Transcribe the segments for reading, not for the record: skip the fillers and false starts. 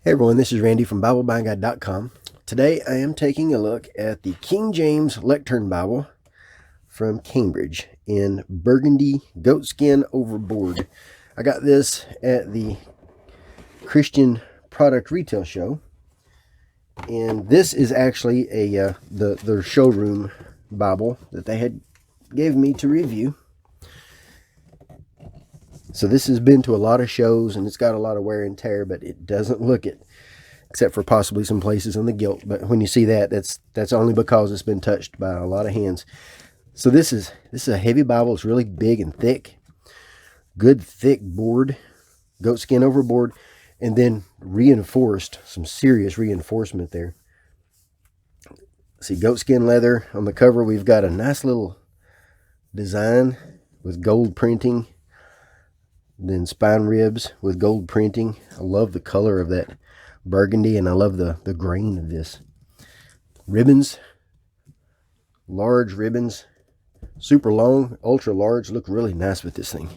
Hey everyone, this is Randy from BibleBindGuide.com. Today I am taking a look at the King James Lectern Bible from Cambridge in burgundy goatskin overboard. I got this at the Christian Product Retail Show, and this is actually their showroom Bible that they had gave me to review. So this has been to a lot of shows and it's got a lot of wear and tear, but it doesn't look it, except for possibly some places on the gilt. But when you see that, that's only because it's been touched by a lot of hands. So this is a heavy Bible. It's really big and thick, good thick board, goatskin overboard, and then reinforced, some serious reinforcement there. See, goatskin leather on the cover. We've got a nice little design with gold printing. Then spine ribs with gold printing. I love the color of that burgundy, and I love the grain of this. Ribbons, large ribbons, super long, ultra large. Look really nice with this thing.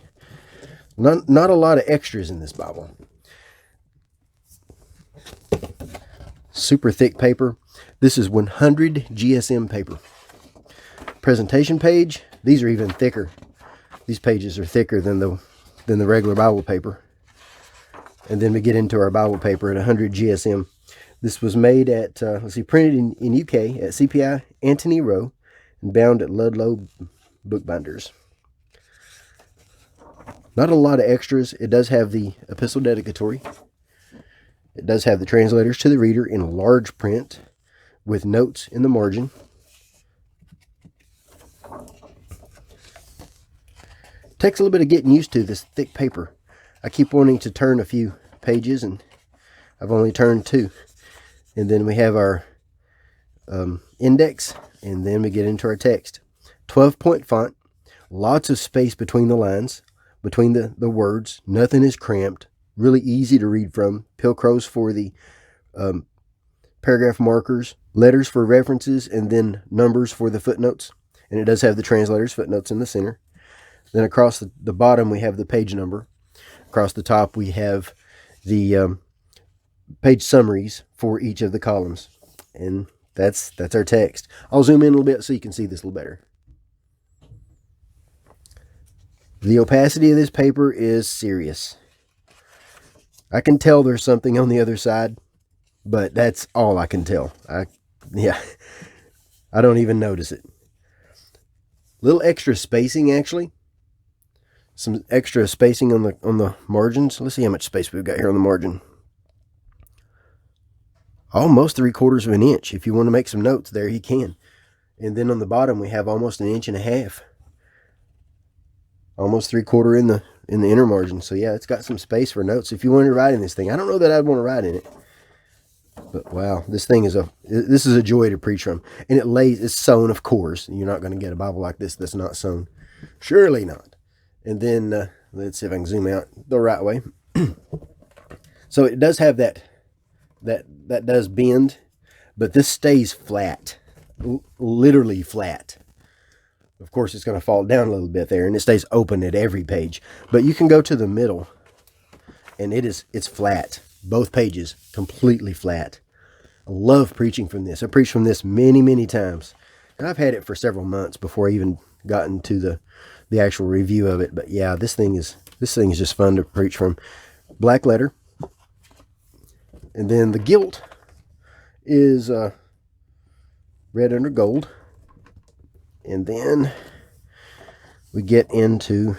Not a lot of extras in this Bible. Super thick paper. This is 100 GSM paper. Presentation page. These are even thicker. These pages are thicker than the regular Bible paper. And then we get into our Bible paper at 100 GSM. This was made at, printed in UK at CPI Anthony Row and bound at Ludlow Bookbinders. Not a lot of extras. It does have the epistle dedicatory. It does have the translators to the reader in large print with notes in the margin. Takes a little bit of getting used to this thick paper. I keep wanting to turn a few pages, and I've only turned 2. And then we have our index, and then we get into our text. 12-point font, lots of space between the lines, between the words. Nothing is cramped, really easy to read from. Pilcrows for the paragraph markers, letters for references, and then numbers for the footnotes. And it does have the translator's footnotes in the center. Then across the bottom, we have the page number. Across the top, we have the page summaries for each of the columns. And that's our text. I'll zoom in a little bit so you can see this a little better. The opacity of this paper is serious. I can tell there's something on the other side, but that's all I can tell. I don't even notice it. Little extra spacing, actually. Some extra spacing on the margins. Let's see how much space we've got here on the margin. Almost 3/4 of an inch. If you want to make some notes there, you can. And then on the bottom, we have almost 1.5 inches. Almost 3/4 in the inner margin. So yeah, it's got some space for notes. If you want to write in this thing, I don't know that I'd want to write in it. But wow, this is a joy to preach from. And it's sewn, of course. You're not going to get a Bible like this that's not sewn. Surely not. And then, let's see if I can zoom out the right way. So it does have that does bend, but this stays flat, literally flat. Of course, it's going to fall down a little bit there, and it stays open at every page. But you can go to the middle, and it's flat. Both pages, completely flat. I love preaching from this. I preached from this many, many times. And I've had it for several months before I even got into the actual review of it. But yeah, this thing is just fun to preach from. Black letter. And then the gilt is red under gold. And then we get into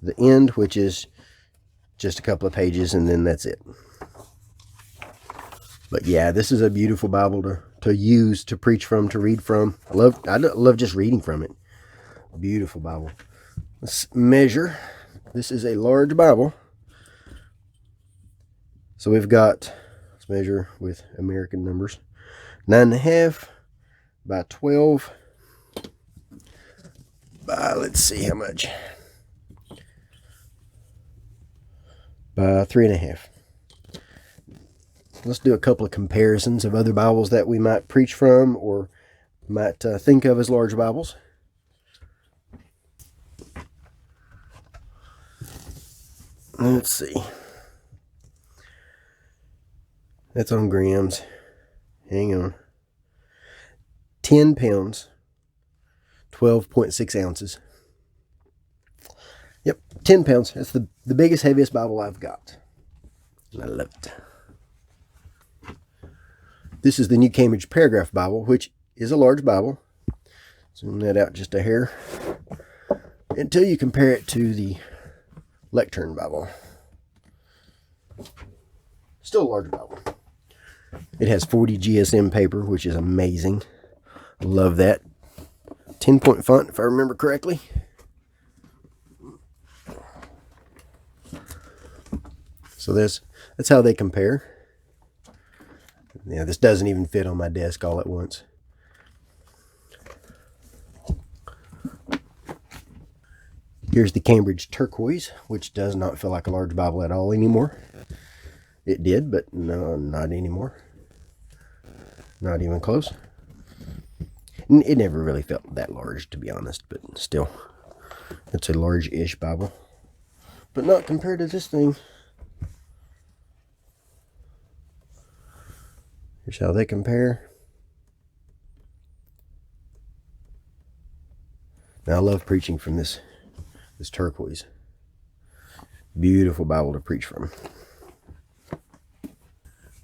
the end, which is just a couple of pages, and then that's it. But yeah, this is a beautiful Bible to use, to preach from, to read from. I love just reading from it. Beautiful Bible. Let's measure. This is a large Bible. So we've got, let's measure with American numbers. 9.5 by 12 by, let's see how much. By 3.5. Let's do a couple of comparisons of other Bibles that we might preach from or might think of as large Bibles. Let's see. That's on grams. Hang on. 10 pounds, 12.6 ounces. Yep, 10 pounds. That's the biggest, heaviest Bible I've got. And I love it. This is the New Cambridge Paragraph Bible, which is a large Bible. Zoom that out just a hair. Until you compare it to the Lectern Bible. Still a large Bible. It has 40 GSM paper, which is amazing. Love that. 10-point font, if I remember correctly. So that's how they compare. Yeah, this doesn't even fit on my desk all at once. Here's the Cambridge Turquoise, which does not feel like a large Bible at all anymore. It did, but no, not anymore. Not even close. It never really felt that large, to be honest, but still, it's a large-ish Bible. But not compared to this thing. Here's how they compare. Now, I love preaching from this turquoise. Beautiful Bible to preach from.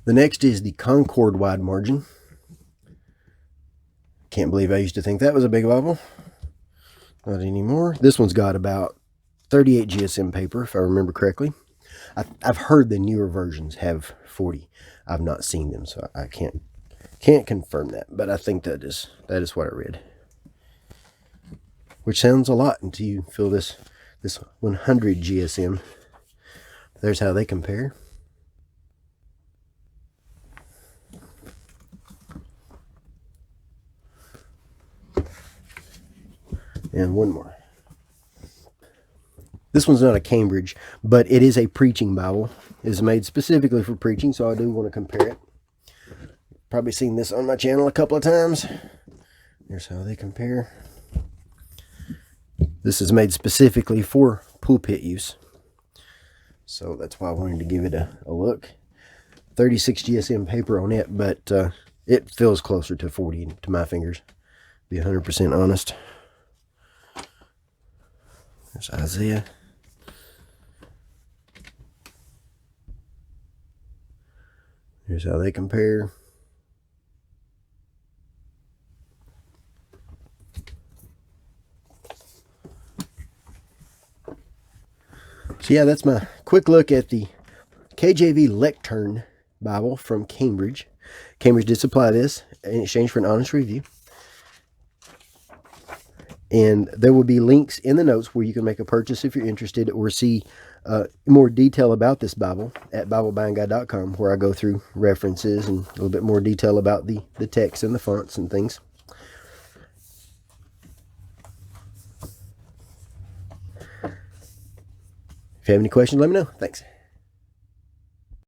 The next is the Concord wide margin. Can't believe I used to think that was a big Bible. Not anymore. This one's got about 38 GSM paper, if I remember correctly. I've heard the newer versions have 40. I've not seen them, so I can't confirm that. But I think that is what I read. Which sounds a lot until you feel this 100 GSM. There's how they compare. And one more. This one's not a Cambridge, but it is a preaching Bible. It is made specifically for preaching, so I do want to compare it. Probably seen this on my channel a couple of times. Here's how they compare. This is made specifically for pulpit use. So that's why I wanted to give it a look. 36 GSM paper on it, but it feels closer to 40 to my fingers. Be 100% honest. There's Isaiah. Here's how they compare. So yeah, that's my quick look at the KJV Lectern Bible from Cambridge. Cambridge did supply this in exchange for an honest review. And there will be links in the notes where you can make a purchase if you're interested, or see more detail about this Bible at BibleBuyingGuide.com, where I go through references and a little bit more detail about the text and the fonts and things. If you have any questions, let me know. Thanks.